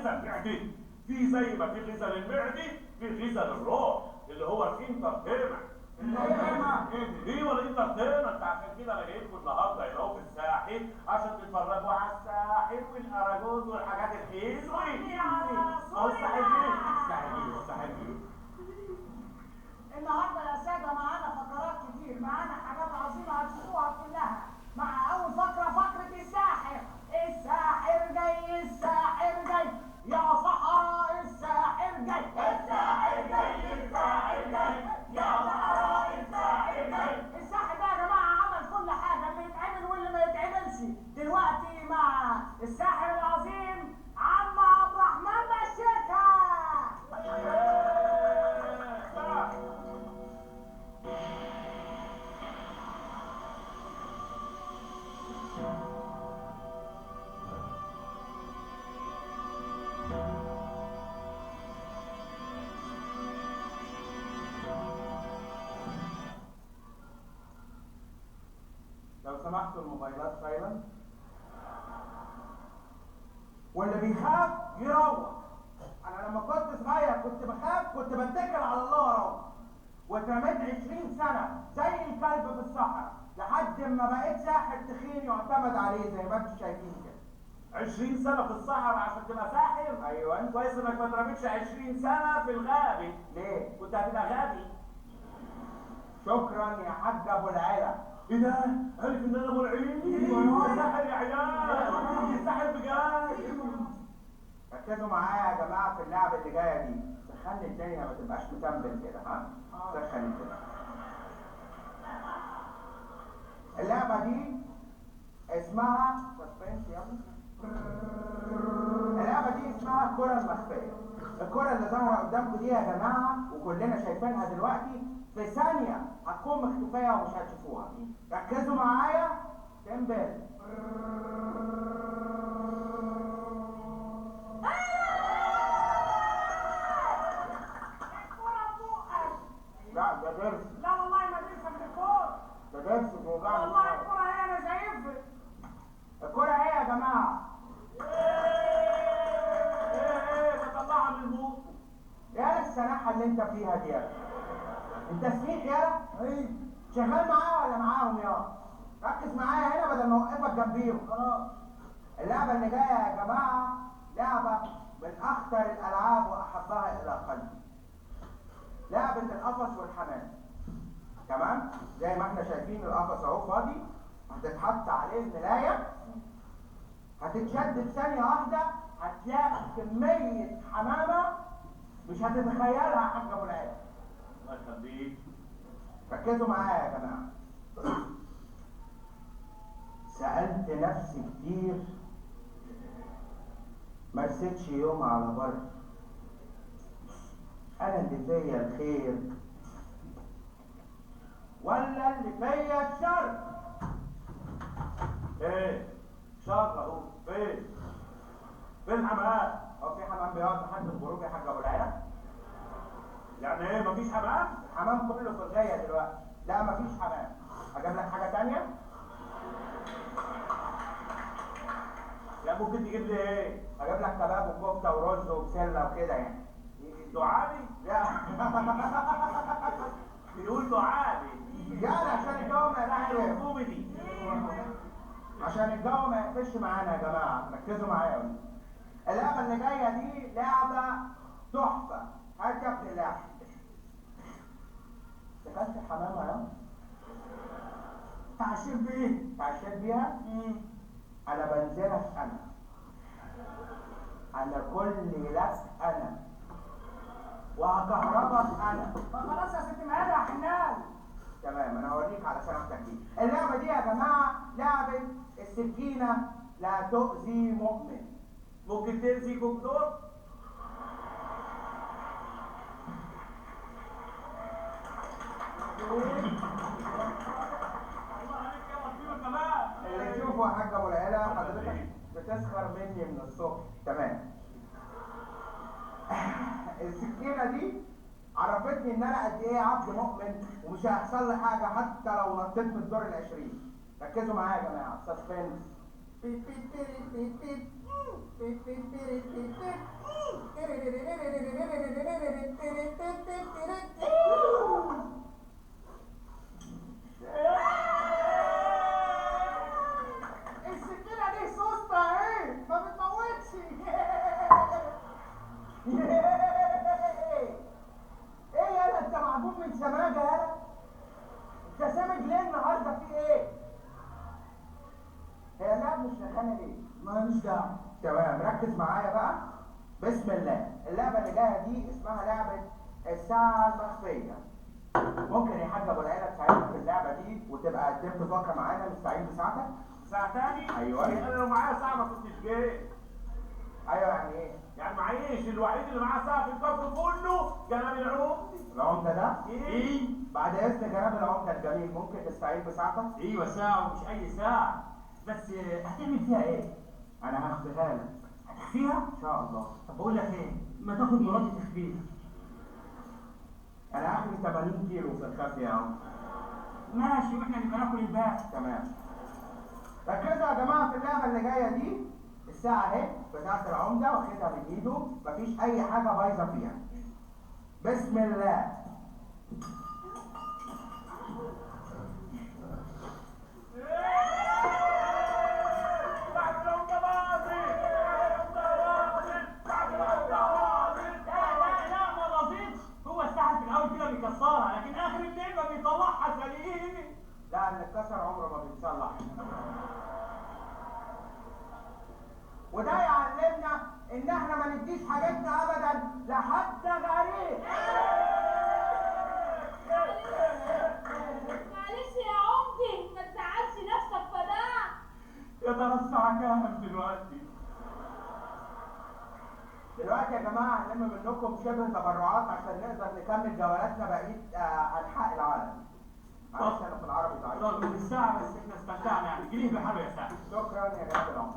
غذاء المعدة. في زي ما في غذاء للمعدة في غذاء للروح اللي هو الانترتينمنت. ايوه الانترتينمنت. عشان كده انا جايبكم النهارده هنا اهو في الساحل عشان تتفرجوا على الساحل والاراجوز والحاجات الحلوه. اهو الساحل فين؟ الساحل فين؟ النهارده يا ساده معانا فقرات كتير، معانا حاجات عظيمه هتشوفوها كلها. مع اول فقره فقره الساحر. الساحر جاي، الساحر جاي يا صحراء، الساحر جاي، الساحر جاي، الساحر جاي يا صحراء، الساحر جاي. الساحر ده يا جماعه عمل كل حاجه، اللي يتعمل واللي ما يتعملش. دلوقتي مع الساحر العظيم عم عبد الرحمن بشيكة. لو سمحتوا الموبايلات سايلنت، واللي بيخاف يروح. انا لما كنت صغير كنت بخاف، كنت بتكل على الله واروح، واترميت 20 سنه زي الكلب في الصحراء لحد ما بقيت ساحر تخين يعتمد عليه زي ما انتم شايفين كده. 20 سنة في الصحراء عشان تبقى ساحر؟ ايوه. كويس انك ما اترميتش 20 سنة في الغابة. ليه؟ كنت هتبقى غبي. شكرا يا حاج ابو العلا. ايه ده؟ عرف ان انا ابو العين؟ ايوه ساحر يا عيال. ساحر بجد. ركزوا معايا يا جماعه في اللعبه اللي جايه دي. سخني الدنيا ما تبقاش متمبل كده، ها؟ سخن الدنيا. اللعبه دي اسمها سسبنس. يلا. اللعبه دي اسمها الكره المخفيه. الكره اللي ظاهره قدامكم دي يا جماعه وكلنا شايفينها دلوقتي في ثانيه هتكون مختفيه ومش هتشوفوها. ركزوا معايا. تمبل. لا ده درس. لا والله ما تنسى من الكوره. ده درس بيوجعني. والله الكوره هي انا شايفها. الكرة ايه يا جماعة؟ ايه بطلعها من الموت. يا السناحة اللي انت فيها دي يا انت سميك يالا؟ ايه؟ شغال معايا ولا معاهم يا؟ ركز معايا هنا بدل ما اوقفك جنبيهم. خلاص. اللعبة اللي جاية يا جماعة لعبة من أخطر الألعاب وأحبها إلى قلبي. لعبة القفص والحمام. تمام؟ زي ما احنا شايفين القفص اهو فاضي، هتتحط عليه الملاية، هتتشد في ثانية واحدة، هتلاقي كمية حمامة مش هتتخيلها يا حاج ابو العلا. الله يخليك. ركزوا معايا يا جماعة. سألت نفسي كتير، ما رستش يوم على بر. أنا اللي فيا الخير ولا اللي فيا الشر؟ ايه؟ شر اهو. فين؟ فين الحمام؟ هو في حمام بيقعد لحد الغروب يا حاج ابو العلا؟ يعني ايه مفيش حمام؟ الحمام كله في الغاية دلوقتي. لا مفيش حمام. أجيب لك حاجة تانية؟ لا ممكن تجيب لي ايه؟ أجيب لك كباب وكفتة ورز وبسلة وكده يعني. دعابي؟ لا. بيقول دعابي. يعني عشان الجو ما يقفش. كوميدي. عشان الجو ما يقفش معانا يا جماعة، ركزوا معايا. اللعبة اللي جاية دي لعبة تحفة. هات يا ابن اللعبة. دخلت الحمامة يا؟ تعشير بايه؟ تعشيت بيها؟ أنا بنزلك أنا كل لك أنا وهكهربك أنا. خلاص يا ست مهاب يا حنان. تمام أنا هوريك على سنتك دي. اللعبة دي يا جماعة لعبة السكينة لا تؤذي مؤمن. ممكن تأذي دكتور؟ اللي تشوفه يا حاج ابو العلا حضرتك بتسخر مني من الصبح. تمام. السكينه دي عرفتني ان انا قد ايه عبد مؤمن ومش هيحصل لي حاجه حتى لو نطيت من الدور ال20. ركزوا معايا يا جماعه. سسبنس. السكينة دي سوسته اهي ما بتموتش. ايه يالا انت معجون من سماجه يالا؟ انت سامج ليه النهارده في ايه؟ هي اللعب مش رخامه ليه؟ ماليش دعوة. تمام ركز معايا بقى. بسم الله. اللعبه اللي جايه دي اسمها لعبه الساعه المخفيه. ممكن يا حاج ابو العيله تساعدنا في اللعبه دي وتبقى قدمت فقره معانا نستعين بساعتك؟ ساعة تاني؟ أيوة. انا لو معايا ساعة ما كنتش جيت. ايوه يعني ايه؟ يعني معيش الوحيد اللي معاه ساعة في الكفر كله جناب العمدة. العمده ده؟ ايه؟ بعد اذن جناب العمده الجميل ممكن تستعين بساعتك؟ ايوه ساعة ومش أي ساعة. بس هتعمل فيها إيه؟ انا هخفيها لك هتخفيها؟ ان شاء الله. طب بقول لك إيه؟ ما تاخد مراتي تخفيها. انا اخري 80 كيلو في الخفي اهو. ماشي واحنا نبقى ناكل الباقي. تمام. ركزوا يا جماعه في اللعبه اللي جايه دي. الساعه اهي بتاعت العمده واخدها من ايده مفيش اي حاجه بايظه فيها. بسم الله. لكن اخر الليل ما بيطلعها سليم. لا اللي اتكسر عمره ما بيتصلح. وده يعلمنا ان احنا ما نديش حاجتنا ابدا لحد غريب. معلش يا عمدي ما تزعلش نفسك فداع. يا ترى الساعة كام دلوقتي؟ دلوقتي يا جماعه هنلم منكم شبه تبرعات عشان نقدر نكمل جولاتنا بقيه انحاء العالم. معلش انا في العربي ضعيف. رغم الساعة بس احنا استمتعنا يعني جنيه بحاله يا ساعة. شكرا يا جناب العمر.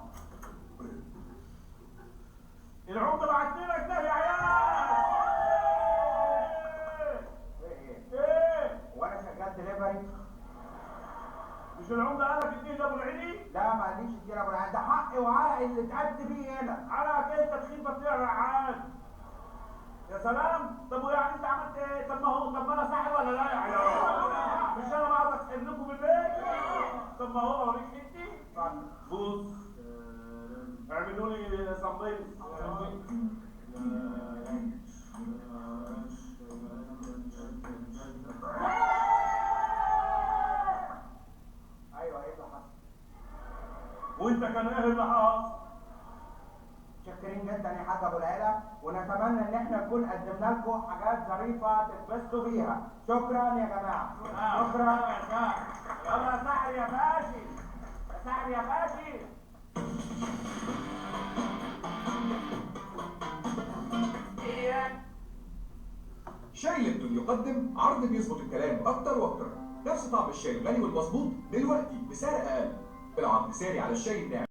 العمدة بعت لنا جنيه يا عيال. ايه؟ وانا شغال دليفري؟ مش العمدة قالك اديه لابو العيني؟ لا ما قاليش ادينا ابو العيال، ده حقي وعرقي اللي اتقد بيه هنا. على كده تدخين بطيء رعان. يا سلام. طب ويعني انت عملت ايه؟ طب ما انا صاحي ولا لا يا عيال؟ مش انا بقعد اسحب لكم بالليل؟ طب ما هو اوريك حتي؟ بص اعملوا لي صندوق. ايوه ايه اللي حصل؟ وانت كان ايه اللي حصل؟ متشكرين جدا يا حاج ابو العلا ونتمنى ان احنا نكون قدمنا لكم حاجات ظريفه تتبسطوا بيها. شكرا يا جماعه. شكرا يا ساحر. يلا يا ساحر يا باشي. يا ساحر يا باشي. شاي ليبتون يقدم عرض بيظبط الكلام اكتر واكتر. نفس طعم الشاي الغني والمظبوط دلوقتي بسعر اقل. العرض ساري على الشاي الناعم